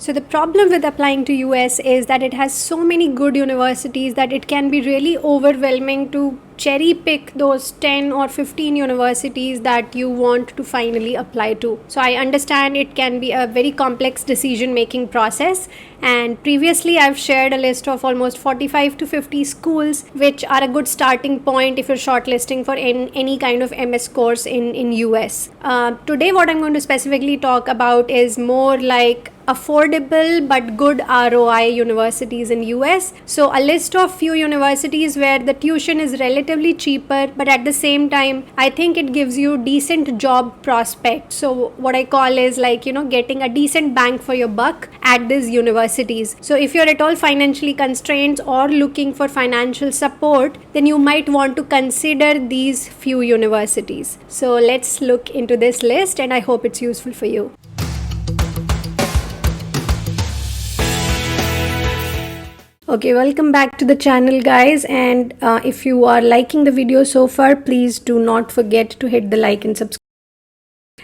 So the problem with applying to US is that it has so many good universities that it can be really overwhelming to cherry pick those 10 or 15 universities that you want to finally apply to. So I understand it can be a very complex decision making process, and previously I've shared a list of almost 45 to 50 schools which are a good starting point if you're shortlisting for any kind of MS course in US. Today what I'm going to specifically talk about is more like affordable but good ROI universities in US. So a list of few universities where the tuition is relatively cheaper, but at the same time I think it gives you decent job prospects. So what I call is like, getting a decent bang for your buck at these universities. So if you're at all financially constrained or looking for financial support, then you might want to consider these few universities. So let's look into this list, and I hope it's useful for you. Okay, welcome back to the channel, guys, and if you are liking the video so far, please do not forget to hit the like and subscribe.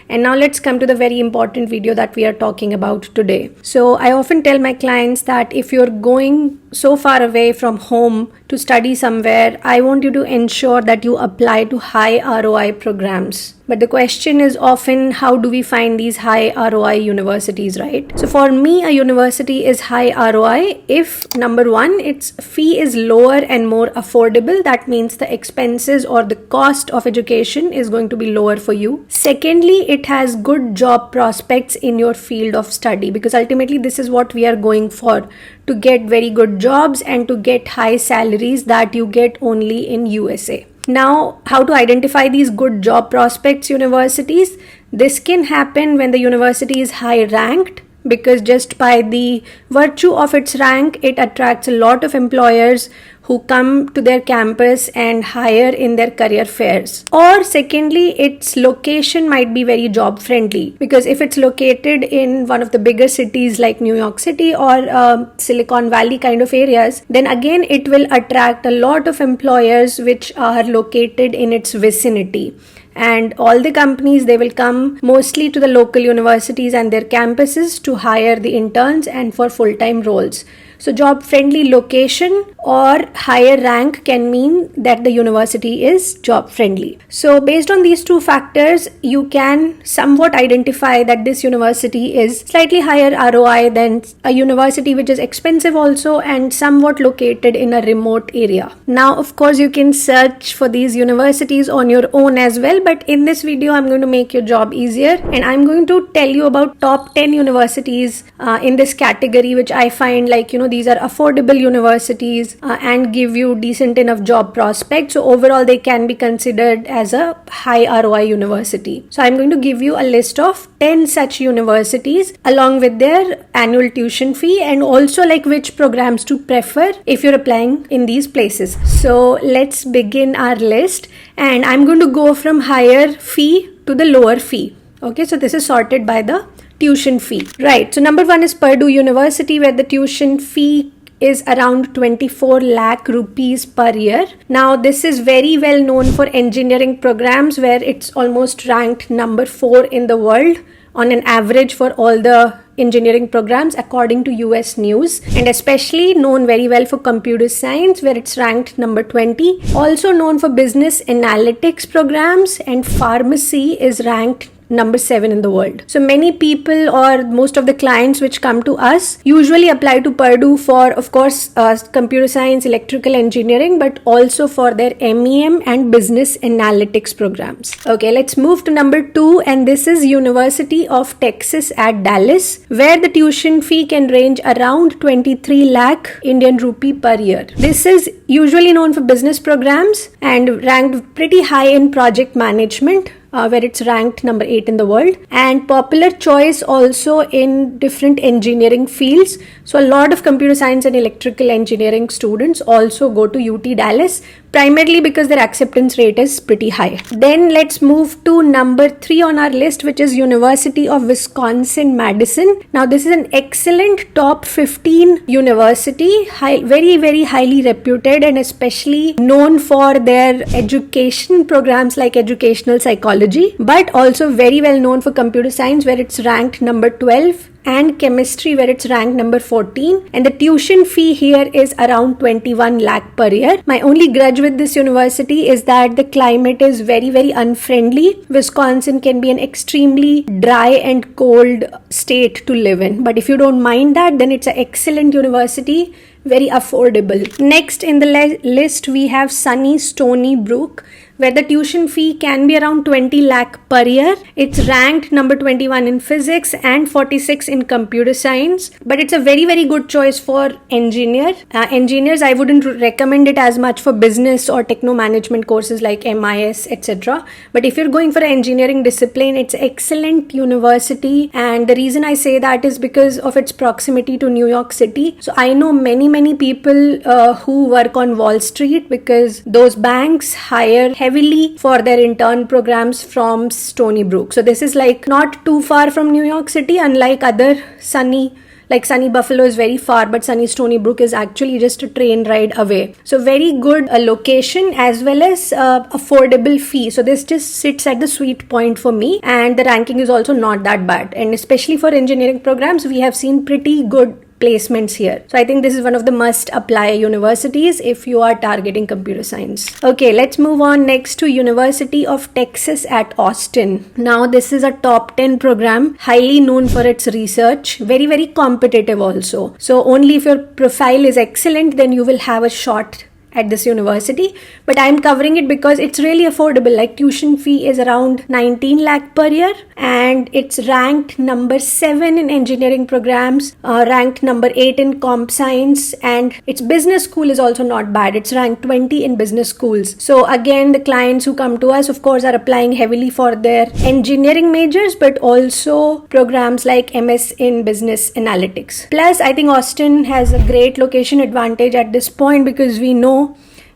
And now let's come to the very important video that we are talking about today. So I often tell my clients that if you're going so far away from home to study somewhere, I want you to ensure that you apply to high ROI programs. But the question is often, how do we find these high ROI universities, right? So for me, a university is high ROI if, number one, its fee is lower and more affordable. That means the expenses or the cost of education is going to be lower for you. Secondly, it has good job prospects in your field of study, because ultimately this is what we are going for, to get very good jobs and to get high salaries that you get only in USA. Now, how to identify these good job prospects universities? This can happen when the university is high ranked, because just by the virtue of its rank, it attracts a lot of employers who come to their campus and hire in their career fairs. Or secondly, its location might be very job friendly, because if it's located in one of the bigger cities like New York City or Silicon Valley kind of areas, then again it will attract a lot of employers which are located in its vicinity. And all the companies, they will come mostly to the local universities and their campuses to hire the interns and for full-time roles. So job friendly location or higher rank can mean that the university is job friendly. So based on these two factors, you can somewhat identify that this university is slightly higher ROI than a university which is expensive also and somewhat located in a remote area. Now, of course, you can search for these universities on your own as well, but in this video, I'm going to make your job easier, and I'm going to tell you about top 10 universities in this category, which I find these are affordable universities and give you decent enough job prospects. So overall, they can be considered as a high ROI university. So I'm going to give you a list of 10 such universities along with their annual tuition fee, and also which programs to prefer if you're applying in these places. So let's begin our list, and I'm going to go from higher fee to the lower fee. Okay, so this is sorted by the tuition fee. Right, so number one is Purdue University, where the tuition fee is around 24 lakh rupees per year. Now, this is very well known for engineering programs, where it's almost ranked number 4 in the world on an average for all the engineering programs according to US News, and especially known very well for computer science, where it's ranked number 20. Also known for business analytics programs, and pharmacy is ranked number 7 in the world. So many people, or most of the clients which come to us, usually apply to Purdue for, of course, computer science, electrical engineering, but also for their MEM and business analytics programs. Okay, let's move to number 2, and this is University of Texas at Dallas, where the tuition fee can range around 23 lakh Indian rupee per year. This is usually known for business programs and ranked pretty high in project management, where it's ranked number 8 in the world, and popular choice also in different engineering fields. So a lot of computer science and electrical engineering students also go to UT Dallas, primarily because their acceptance rate is pretty high. Then let's move to number 3 on our list, which is University of Wisconsin-Madison. Now, this is an excellent top 15 university, very, very highly reputed, and especially known for their education programs like educational psychology, but also very well known for computer science, where it's ranked number 12 and chemistry, where it's ranked number 14. And the tuition fee here is around 21 lakh per year. My only grudge with this university is that the climate is very, very unfriendly. Wisconsin can be an extremely dry and cold state to live in. But if you don't mind that, then it's an excellent university, very affordable. Next in the list, we have sunny Stony Brook, where the tuition fee can be around 20 lakh per year. It's ranked number 21 in physics and 46 in computer science, but it's a very, very good choice for engineers. I wouldn't recommend it as much for business or techno management courses like MIS, etc. But if you're going for an engineering discipline, it's excellent university. And the reason I say that is because of its proximity to New York City. So I know many people who work on Wall Street, because those banks hire heavily for their intern programs from Stony Brook. So this is like not too far from New York City, unlike other sunny Buffalo is very far, but sunny Stony Brook is actually just a train ride away. So very good location as well as affordable fee. So this just sits at the sweet point for me, and the ranking is also not that bad. And especially for engineering programs, we have seen pretty good placements here. So I think this is one of the must apply universities if you are targeting computer science. Okay, let's move on next to University of Texas at Austin. Now this is a top 10 program, highly known for its research, very, very competitive also. So only if your profile is excellent, then you will have a shot at this university, but I'm covering it because it's really affordable. Like tuition fee is around 19 lakh per year, and it's ranked number 7 in engineering programs, ranked number 8 in comp science, and its business school is also not bad. It's ranked 20 in business schools. So again, the clients who come to us, of course, are applying heavily for their engineering majors, but also programs like MS in business analytics. Plus, I think Austin has a great location advantage at this point, because we know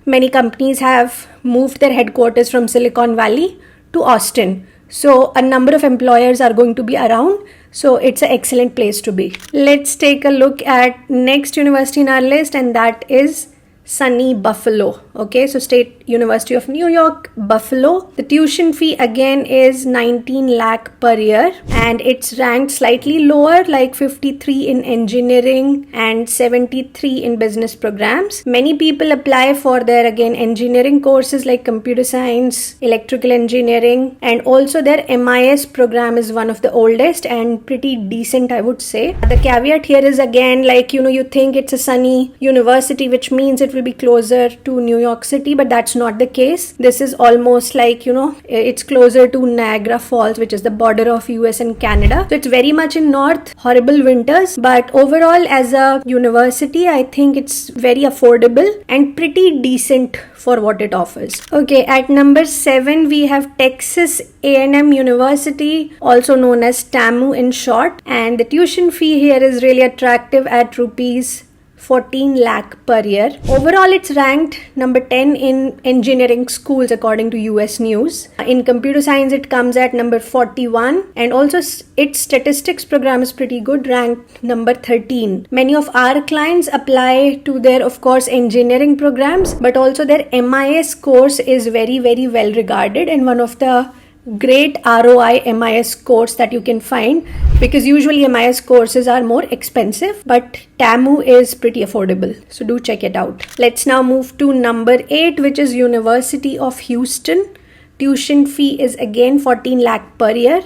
many companies have moved their headquarters from Silicon Valley to Austin. So a number of employers are going to be around. So it's an excellent place to be. Let's take a look at next university in our list, and that is sunny Buffalo. Okay, so State University of New York, Buffalo. The tuition fee again is 19 lakh per year, and it's ranked slightly lower, like 53 in engineering and 73 in business programs. Many people apply for their engineering courses like computer science, electrical engineering, and also their MIS program is one of the oldest and pretty decent, I would say. The caveat here is again, you think it's a sunny university, which means it will be closer to New York City, but that's not the case. This is almost it's closer to Niagara Falls, which is the border of US and Canada. So it's very much in north, horrible winters, but overall as a university, I think it's very affordable and pretty decent for what it offers. Okay, at number 7, we have Texas A&M University, also known as TAMU in short, and the tuition fee here is really attractive at rupees 14 lakh per year. Overall, it's ranked number 10 in engineering schools according to US News. In computer science, it comes at number 41, and also its statistics program is pretty good, ranked number 13. Many of our clients apply to their, of course, engineering programs, but also their MIS course is very, very well regarded and one of the great ROI MIS course that you can find, because usually MIS courses are more expensive, but TAMU is pretty affordable, so do check it out. Let's now move to number 8, which is University of Houston. Tuition fee is again 14 lakh per year.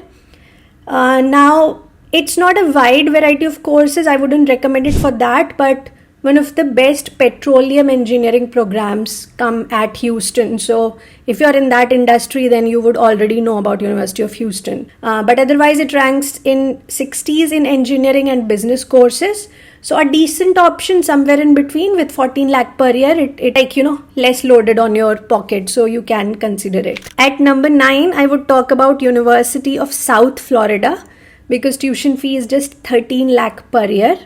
Now it's not a wide variety of courses, I wouldn't recommend it for that, but one of the best petroleum engineering programs come at Houston. So if you're in that industry, then you would already know about University of Houston. But otherwise, it ranks in 60s in engineering and business courses. So a decent option somewhere in between with 14 lakh per year. It less loaded on your pocket, so you can consider it. At number 9, I would talk about University of South Florida, because tuition fee is just 13 lakh per year.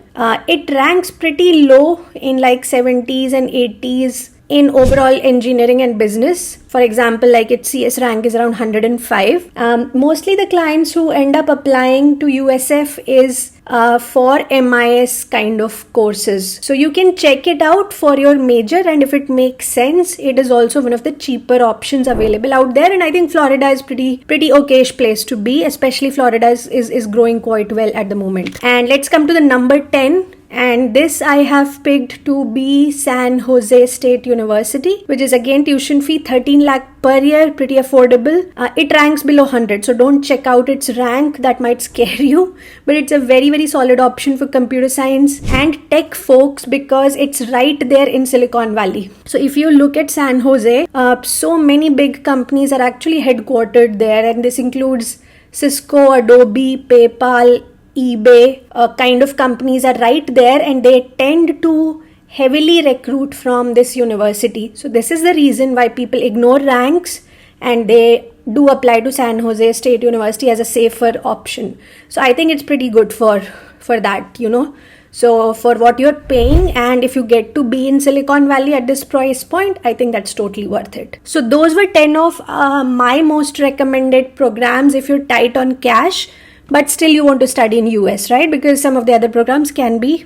It ranks pretty low in 70s and 80s in overall engineering and business. For example, like its CS rank is around 105. Mostly the clients who end up applying to USF is for MIS kind of courses. So you can check it out for your major, and if it makes sense, it is also one of the cheaper options available out there. And I think Florida is pretty okayish place to be, especially Florida is growing quite well at the moment. And let's come to the number 10. And this I have picked to be San Jose State University, which is again tuition fee 13 lakh per year, pretty affordable. It ranks below 100, so don't check out its rank, that might scare you. But it's a very solid option for computer science and tech folks because it's right there in Silicon Valley. So if you look at San Jose, so many big companies are actually headquartered there, and this includes Cisco, Adobe, PayPal, eBay kind of companies are right there, and they tend to heavily recruit from this university. So this is the reason why people ignore ranks and they do apply to San Jose State University as a safer option. So I think it's pretty good for that, So for what you're paying, and if you get to be in Silicon Valley at this price point, I think that's totally worth it. So those were 10 of my most recommended programs if you're tight on cash, but still you want to study in US, right? Because some of the other programs can be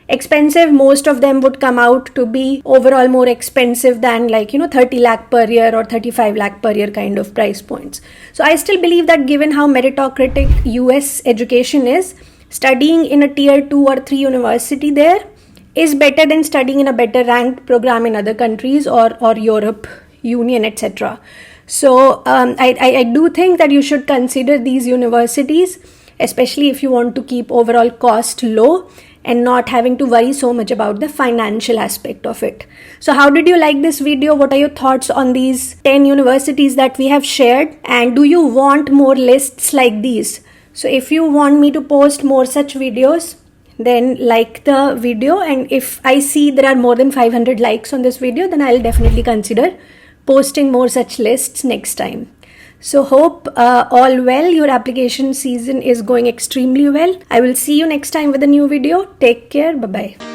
expensive. Most of them would come out to be overall more expensive than 30 lakh per year or 35 lakh per year kind of price points. So I still believe that given how meritocratic US education is, studying in a tier 2 or 3 university there is better than studying in a better ranked program in other countries or Europe Union, etc. So I do think that you should consider these universities, especially if you want to keep overall cost low and not having to worry so much about the financial aspect of it. So how did you like this video? What are your thoughts on these 10 universities that we have shared? And do you want more lists like these? So if you want me to post more such videos, then like the video, and if I see there are more than 500 likes on this video, then I'll definitely consider posting more such lists next time. So hope all well. Your application season is going extremely well. I will see you next time with a new video. Take care. Bye-bye.